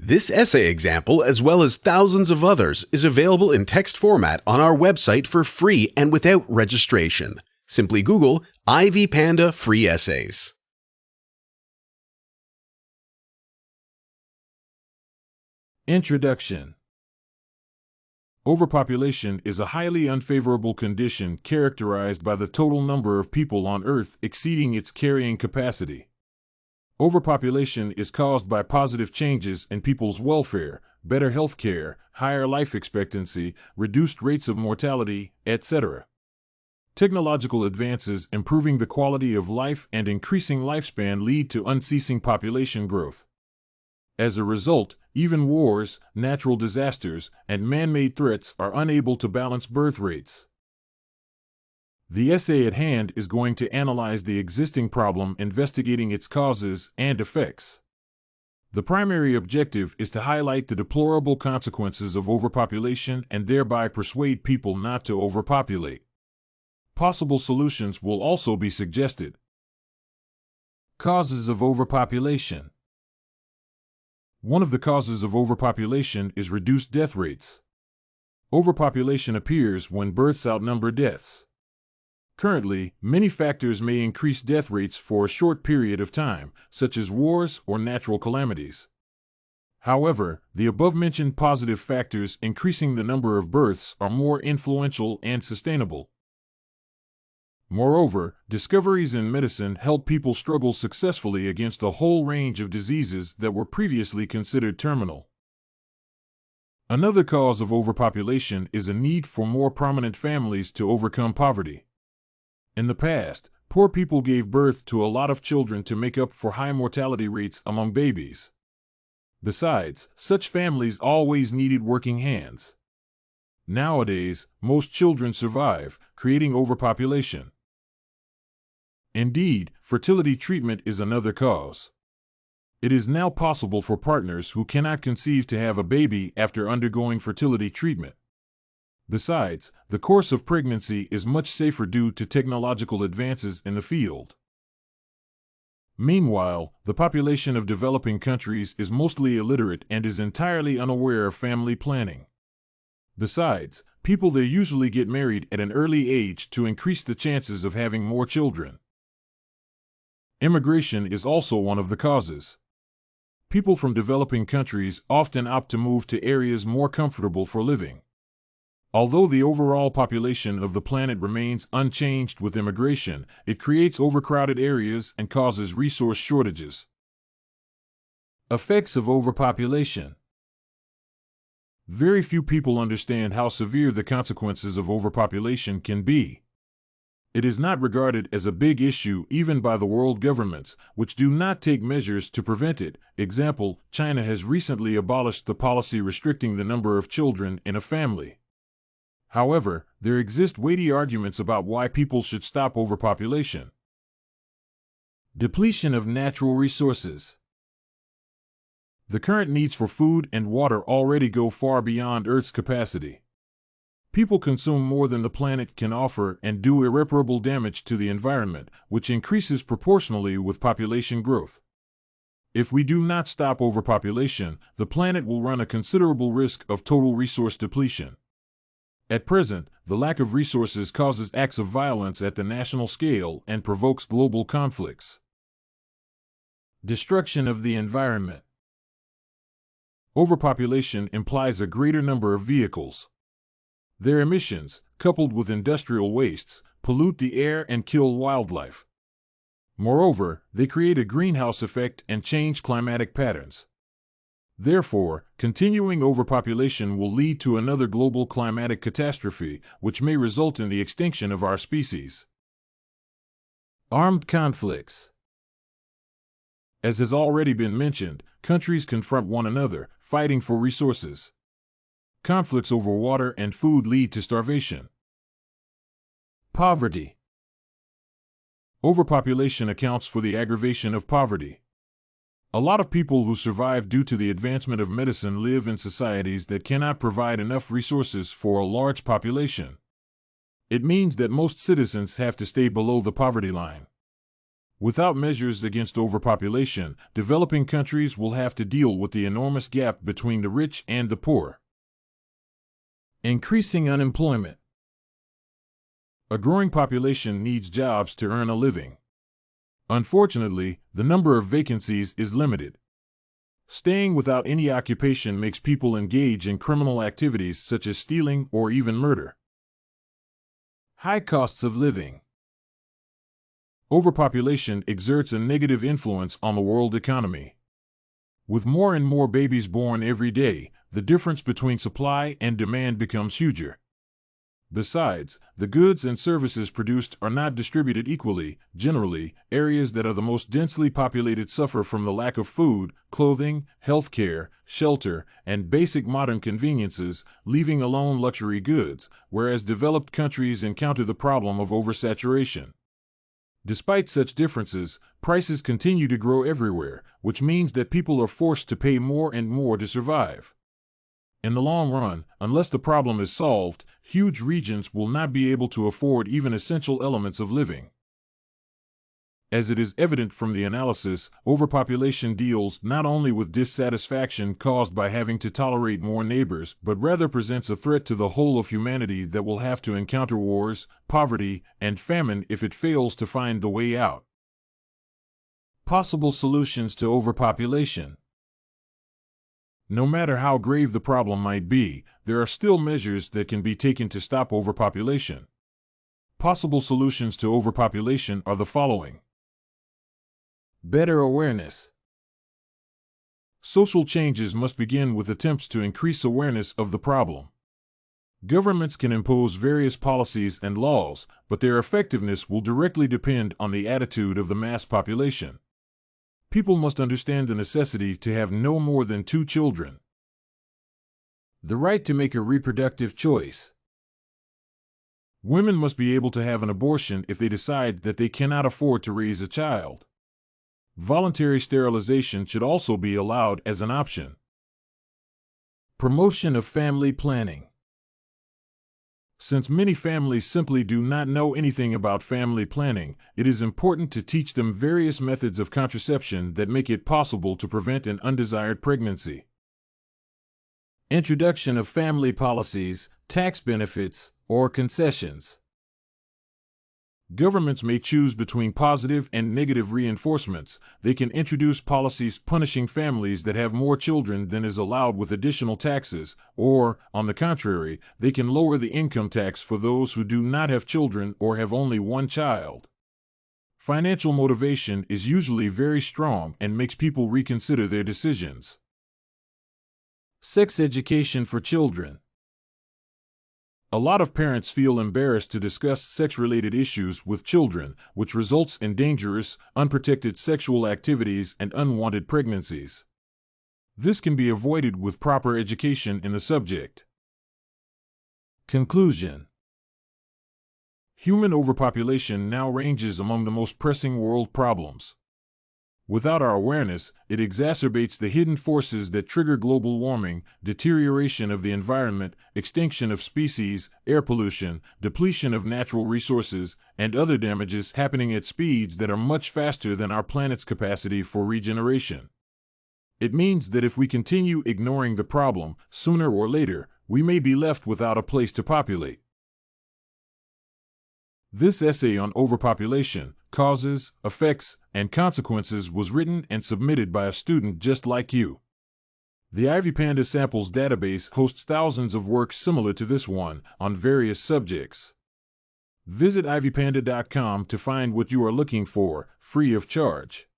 This essay example, as well as thousands of others, is available in text format on our website for free and without registration. Simply Google Ivy Panda Free Essays. Introduction. Overpopulation is a highly unfavorable condition characterized by the total number of people on Earth exceeding its carrying capacity. Overpopulation is caused by positive changes in people's welfare, better health care, higher life expectancy, reduced rates of mortality, etc. Technological advances improving the quality of life and increasing lifespan lead to unceasing population growth. As a result, even wars, natural disasters, and man-made threats are unable to balance birth rates. The essay at hand is going to analyze the existing problem, investigating its causes and effects. The primary objective is to highlight the deplorable consequences of overpopulation and thereby persuade people not to overpopulate. Possible solutions will also be suggested. Causes of overpopulation. One of the causes of overpopulation is reduced death rates. Overpopulation appears when births outnumber deaths. Currently, many factors may increase death rates for a short period of time, such as wars or natural calamities. However, the above-mentioned positive factors increasing the number of births are more influential and sustainable. Moreover, discoveries in medicine help people struggle successfully against a whole range of diseases that were previously considered terminal. Another cause of overpopulation is a need for more prominent families to overcome poverty. In the past, poor people gave birth to a lot of children to make up for high mortality rates among babies. Besides, such families always needed working hands. Nowadays, most children survive, creating overpopulation. Indeed, fertility treatment is another cause. It is now possible for partners who cannot conceive to have a baby after undergoing fertility treatment. Besides, the course of pregnancy is much safer due to technological advances in the field. Meanwhile, the population of developing countries is mostly illiterate and is entirely unaware of family planning. Besides, people there usually get married at an early age to increase the chances of having more children. Immigration is also one of the causes. People from developing countries often opt to move to areas more comfortable for living. Although the overall population of the planet remains unchanged with immigration, it creates overcrowded areas and causes resource shortages. Effects of overpopulation. Very few people understand how severe the consequences of overpopulation can be. It is not regarded as a big issue even by the world governments, which do not take measures to prevent it. Example, China has recently abolished the policy restricting the number of children in a family. However, there exist weighty arguments about why people should stop overpopulation. Depletion of natural resources. The current needs for food and water already go far beyond Earth's capacity. People consume more than the planet can offer and do irreparable damage to the environment, which increases proportionally with population growth. If we do not stop overpopulation, the planet will run a considerable risk of total resource depletion. At present, the lack of resources causes acts of violence at the national scale and provokes global conflicts. Destruction of the environment. Overpopulation implies a greater number of vehicles. Their emissions, coupled with industrial wastes, pollute the air and kill wildlife. Moreover, they create a greenhouse effect and change climatic patterns. Therefore, continuing overpopulation will lead to another global climatic catastrophe, which may result in the extinction of our species. Armed conflicts. As has already been mentioned, countries confront one another, fighting for resources. Conflicts over water and food lead to starvation. Poverty. Overpopulation accounts for the aggravation of poverty. A lot of people who survive due to the advancement of medicine live in societies that cannot provide enough resources for a large population. It means that most citizens have to stay below the poverty line. Without measures against overpopulation, developing countries will have to deal with the enormous gap between the rich and the poor. Increasing unemployment. A growing population needs jobs to earn a living. Unfortunately, the number of vacancies is limited. Staying without any occupation makes people engage in criminal activities such as stealing or even murder. High costs of living. Overpopulation exerts a negative influence on the world economy. With more and more babies born every day, the difference between supply and demand becomes huger. Besides, the goods and services produced are not distributed equally. Generally, areas that are the most densely populated suffer from the lack of food, clothing, health care, shelter, and basic modern conveniences, leaving alone luxury goods, whereas developed countries encounter the problem of oversaturation. Despite such differences, prices continue to grow everywhere, which means that people are forced to pay more and more to survive. In the long run, unless the problem is solved, huge regions will not be able to afford even essential elements of living. As it is evident from the analysis, overpopulation deals not only with dissatisfaction caused by having to tolerate more neighbors, but rather presents a threat to the whole of humanity that will have to encounter wars, poverty, and famine if it fails to find the way out. Possible solutions to overpopulation. No matter how grave the problem might be, there are still measures that can be taken to stop overpopulation. Possible solutions to overpopulation are the following. Better awareness. Social changes must begin with attempts to increase awareness of the problem. Governments can impose various policies and laws, but their effectiveness will directly depend on the attitude of the mass population. People must understand the necessity to have no more than 2 children. The right to make a reproductive choice. Women must be able to have an abortion if they decide that they cannot afford to raise a child. Voluntary sterilization should also be allowed as an option. Promotion of family planning. Since many families simply do not know anything about family planning, it is important to teach them various methods of contraception that make it possible to prevent an undesired pregnancy. Introduction of family policies, tax benefits, or concessions. Governments may choose between positive and negative reinforcements. They can introduce policies punishing families that have more children than is allowed with additional taxes, or, on the contrary, they can lower the income tax for those who do not have children or have only 1 child. Financial motivation is usually very strong and makes people reconsider their decisions. Sex education for children. A lot of parents feel embarrassed to discuss sex-related issues with children, which results in dangerous, unprotected sexual activities and unwanted pregnancies. This can be avoided with proper education in the subject. Conclusion. Human overpopulation now ranges among the most pressing world problems. Without our awareness, it exacerbates the hidden forces that trigger global warming, deterioration of the environment, extinction of species, air pollution, depletion of natural resources, and other damages happening at speeds that are much faster than our planet's capacity for regeneration. It means that if we continue ignoring the problem, sooner or later, we may be left without a place to populate. This essay on overpopulation, causes, effects, and consequences was written and submitted by a student just like you. The Ivy Panda Samples database hosts thousands of works similar to this one on various subjects. Visit ivypanda.com to find what you are looking for, free of charge.